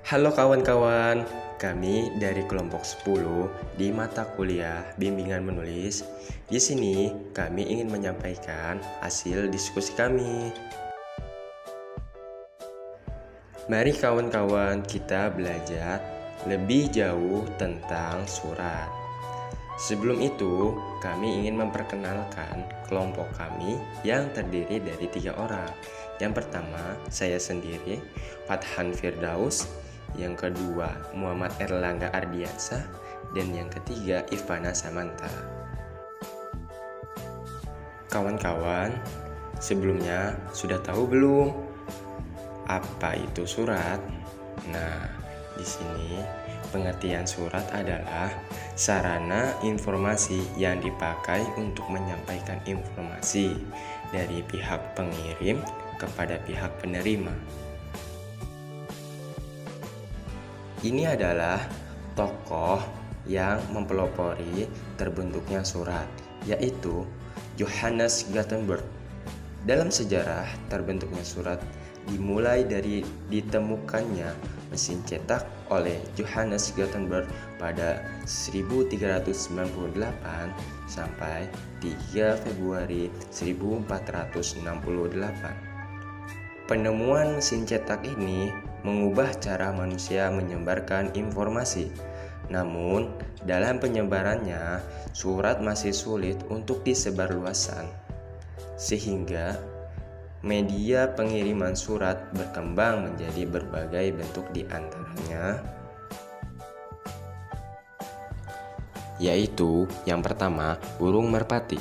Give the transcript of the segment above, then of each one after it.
Halo kawan-kawan, kami dari kelompok 10 di mata kuliah Bimbingan Menulis. Di sini kami ingin menyampaikan hasil diskusi kami. Mari kawan-kawan kita belajar lebih jauh tentang surat. Sebelum itu, kami ingin memperkenalkan kelompok kami yang terdiri dari 3 orang. Yang pertama, saya sendiri, Fathan Firdaus. Yang kedua, Muhammad Erlangga Ardiansah. Dan yang ketiga, Ivana Samanta. Kawan-kawan, sebelumnya sudah tahu belum apa itu surat? Nah, di sini pengertian surat adalah sarana informasi yang dipakai untuk menyampaikan informasi dari pihak pengirim kepada pihak penerima. Ini adalah tokoh yang mempelopori terbentuknya surat, yaitu Johannes Gutenberg. Dalam sejarah terbentuknya surat dimulai dari ditemukannya mesin cetak oleh Johannes Gutenberg pada 1398 sampai 3 Februari 1468. Penemuan mesin cetak ini mengubah cara manusia menyebarkan informasi. Namun, dalam penyebarannya, surat masih sulit untuk disebarluaskan. Sehingga media pengiriman surat berkembang menjadi berbagai bentuk, di antaranya yaitu yang pertama, burung merpati.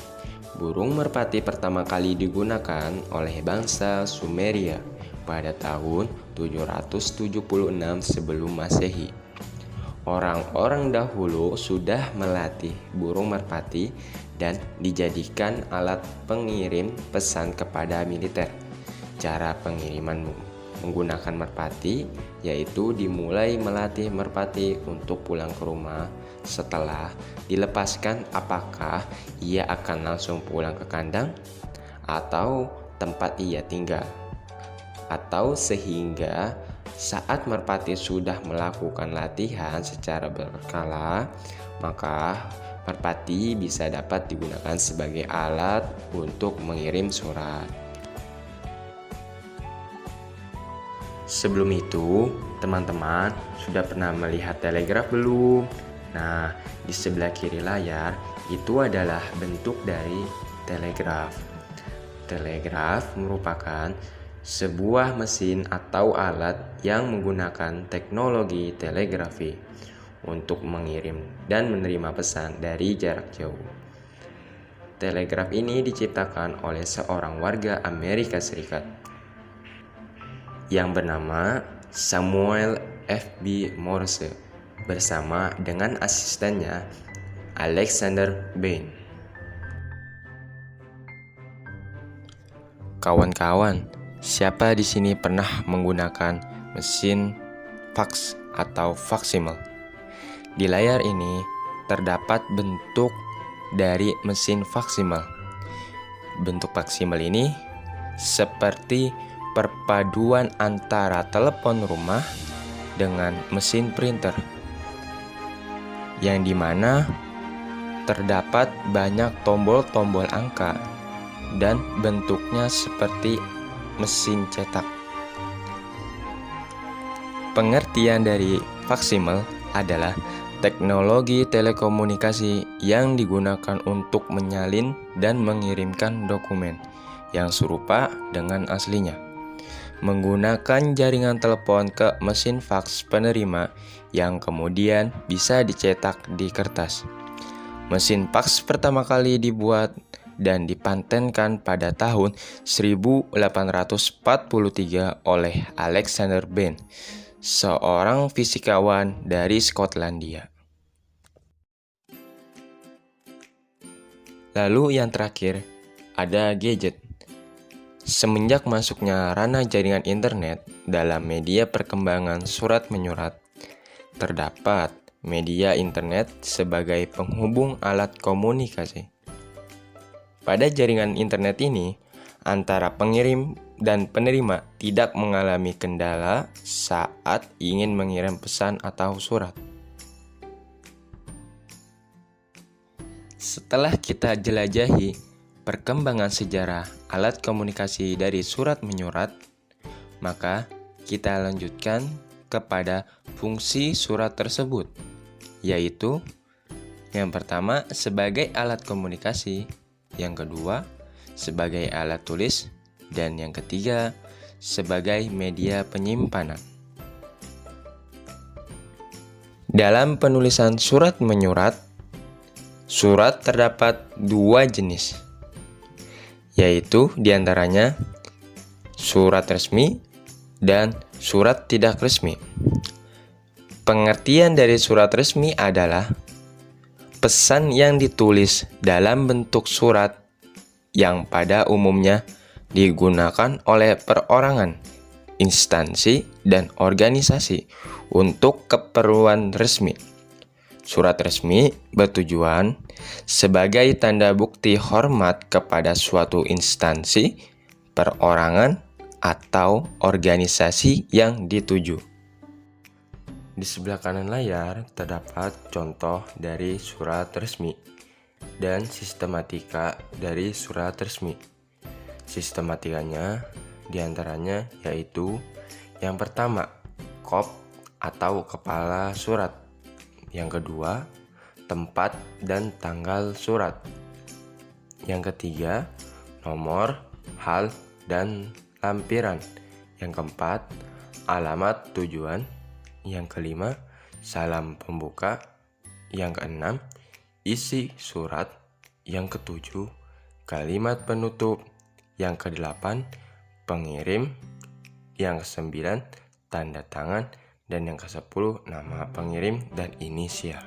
Burung merpati pertama kali digunakan oleh bangsa Sumeria pada tahun 776 sebelum Masehi. Orang-orang dahulu sudah melatih burung merpati dan dijadikan alat pengirim pesan kepada militer. Cara pengiriman menggunakan merpati yaitu dimulai melatih merpati untuk pulang ke rumah. Setelah dilepaskan, apakah ia akan langsung pulang ke kandang atau tempat ia tinggal, atau sehingga saat merpati sudah melakukan latihan secara berkala, maka merpati bisa dapat digunakan sebagai alat untuk mengirim surat. Sebelum itu, teman-teman sudah pernah melihat telegraf belum? Nah, di sebelah kiri layar itu adalah bentuk dari telegraf. Telegraf merupakan sebuah mesin atau alat yang menggunakan teknologi telegrafi untuk mengirim dan menerima pesan dari jarak jauh. Telegraf ini diciptakan oleh seorang warga Amerika Serikat yang bernama Samuel F.B. Morse bersama dengan asistennya Alexander Bain. Kawan-kawan, siapa di sini pernah menggunakan mesin fax atau faksimil? Di layar ini terdapat bentuk dari mesin faksimil. Bentuk faksimil ini seperti perpaduan antara telepon rumah dengan mesin printer, yang dimana terdapat banyak tombol-tombol angka dan bentuknya seperti mesin cetak. Pengertian dari faksimil adalah teknologi telekomunikasi yang digunakan untuk menyalin dan mengirimkan dokumen yang serupa dengan aslinya menggunakan jaringan telepon ke mesin faks penerima yang kemudian bisa dicetak di kertas. Mesin faks pertama kali dibuat dan dipatenkan pada tahun 1843 oleh Alexander Bain, seorang fisikawan dari Skotlandia. Lalu yang terakhir, ada gadget. Semenjak masuknya ranah jaringan internet dalam media perkembangan surat menyurat, terdapat media internet sebagai penghubung alat komunikasi. Pada jaringan internet ini, antara pengirim dan penerima tidak mengalami kendala saat ingin mengirim pesan atau surat. Setelah kita jelajahi perkembangan sejarah alat komunikasi dari surat menyurat, maka kita lanjutkan kepada fungsi surat tersebut, yaitu yang pertama sebagai alat komunikasi, yang kedua sebagai alat tulis, dan yang ketiga sebagai media penyimpanan. Dalam penulisan surat menyurat, surat terdapat dua jenis, yaitu diantaranya surat resmi dan surat tidak resmi. Pengertian dari surat resmi adalah pesan yang ditulis dalam bentuk surat yang pada umumnya digunakan oleh perorangan, instansi, dan organisasi untuk keperluan resmi. Surat resmi bertujuan sebagai tanda bukti hormat kepada suatu instansi, perorangan, atau organisasi yang dituju. Di sebelah kanan layar terdapat contoh dari surat resmi dan sistematika dari surat resmi. Sistematikanya diantaranya yaitu yang pertama, kop atau kepala surat. Yang kedua, tempat dan tanggal surat. Yang ketiga, nomor, hal, dan lampiran. Yang keempat, alamat tujuan. Yang kelima, salam pembuka. Yang keenam, isi surat. Yang ketujuh, kalimat penutup. Yang kedelapan, pengirim. Yang kesembilan, tanda tangan. Dan yang kesepuluh, nama pengirim dan inisial.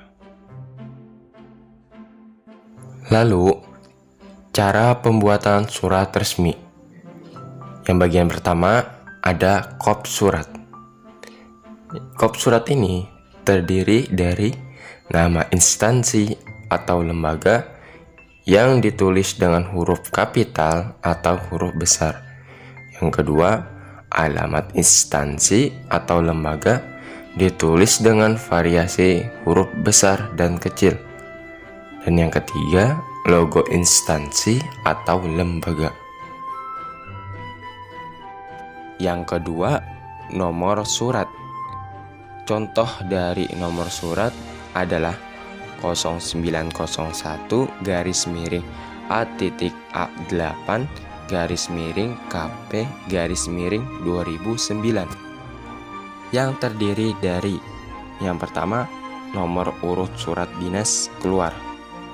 Lalu, cara pembuatan surat resmi. Yang bagian pertama ada kop surat. Kop surat ini terdiri dari nama instansi atau lembaga yang ditulis dengan huruf kapital atau huruf besar. Yang kedua, alamat instansi atau lembaga ditulis dengan variasi huruf besar dan kecil. Dan yang ketiga, logo instansi atau lembaga. Yang kedua, nomor surat. Contoh dari nomor surat adalah 0901-A8-KP-2009 yang terdiri dari yang pertama, nomor urut surat dinas keluar.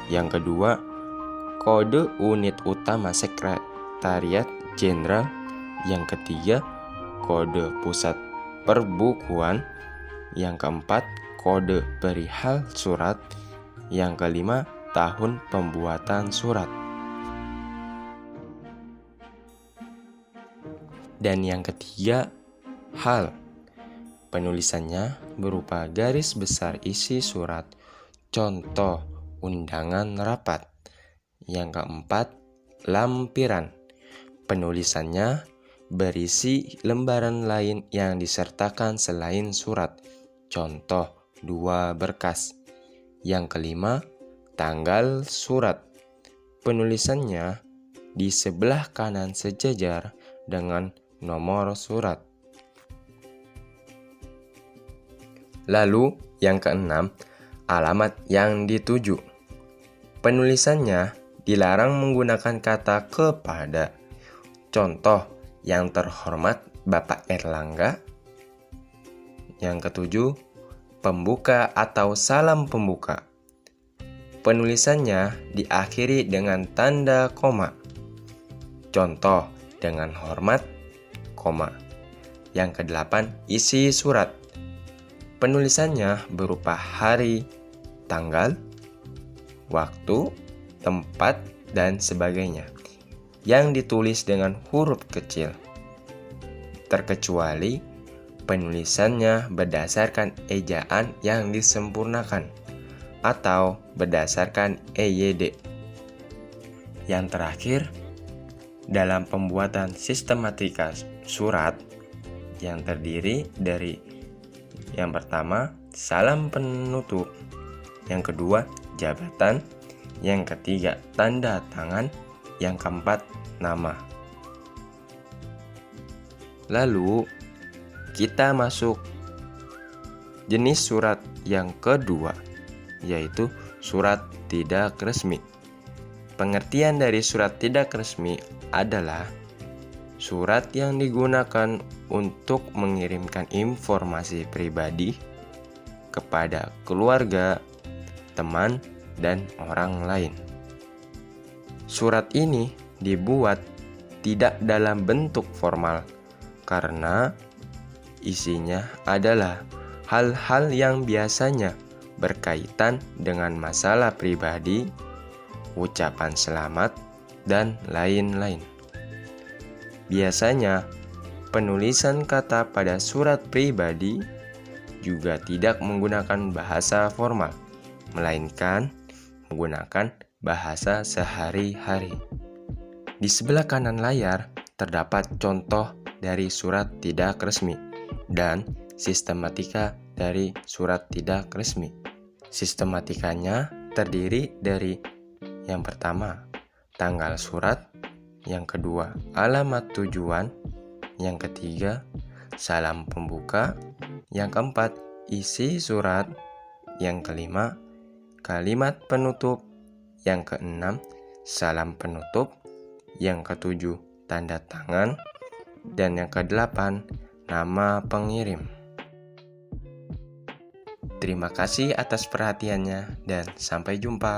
Yang kedua, kode unit utama sekretariat jenderal. Yang ketiga, kode pusat perbukuan. Yang keempat, kode perihal surat. Yang kelima, tahun pembuatan surat. Dan yang ketiga, hal. Penulisannya berupa garis besar isi surat, contoh undangan rapat. Yang keempat, lampiran. Penulisannya berisi lembaran lain yang disertakan selain surat, contoh 2 berkas. Yang kelima, tanggal surat. Penulisannya di sebelah kanan sejajar dengan nomor surat. Lalu yang keenam, alamat yang dituju. Penulisannya dilarang menggunakan kata kepada. Contoh, yang terhormat Bapak Erlangga. Yang ketujuh, pembuka atau salam pembuka. Penulisannya diakhiri dengan tanda koma. Contoh, dengan hormat, koma. Yang kedelapan, isi surat. Penulisannya berupa hari, tanggal, waktu, tempat, dan sebagainya, yang ditulis dengan huruf kecil, terkecuali penulisannya berdasarkan ejaan yang disempurnakan atau berdasarkan EYD. Yang terakhir, dalam pembuatan sistematika surat yang terdiri dari yang pertama, salam penutup, yang kedua, jabatan, yang ketiga, tanda tangan, yang keempat, nama. Lalu, kita masuk jenis surat yang kedua, yaitu surat tidak resmi. Pengertian dari surat tidak resmi adalah surat yang digunakan untuk mengirimkan informasi pribadi kepada keluarga, teman, dan orang lain. Surat ini dibuat tidak dalam bentuk formal karena isinya adalah hal-hal yang biasanya berkaitan dengan masalah pribadi, ucapan selamat, dan lain-lain. Biasanya, penulisan kata pada surat pribadi juga tidak menggunakan bahasa formal, melainkan menggunakan bahasa sehari-hari. Di sebelah kanan layar terdapat contoh dari surat tidak resmi dan sistematika dari surat tidak resmi. Sistematikanya terdiri dari yang pertama, tanggal surat, yang kedua, alamat tujuan, yang ketiga, salam pembuka, yang keempat, isi surat, yang kelima, kalimat penutup, yang keenam, salam penutup, yang ketujuh, tanda tangan, dan yang kedelapan, nama pengirim. Terima kasih atas perhatiannya dan sampai jumpa.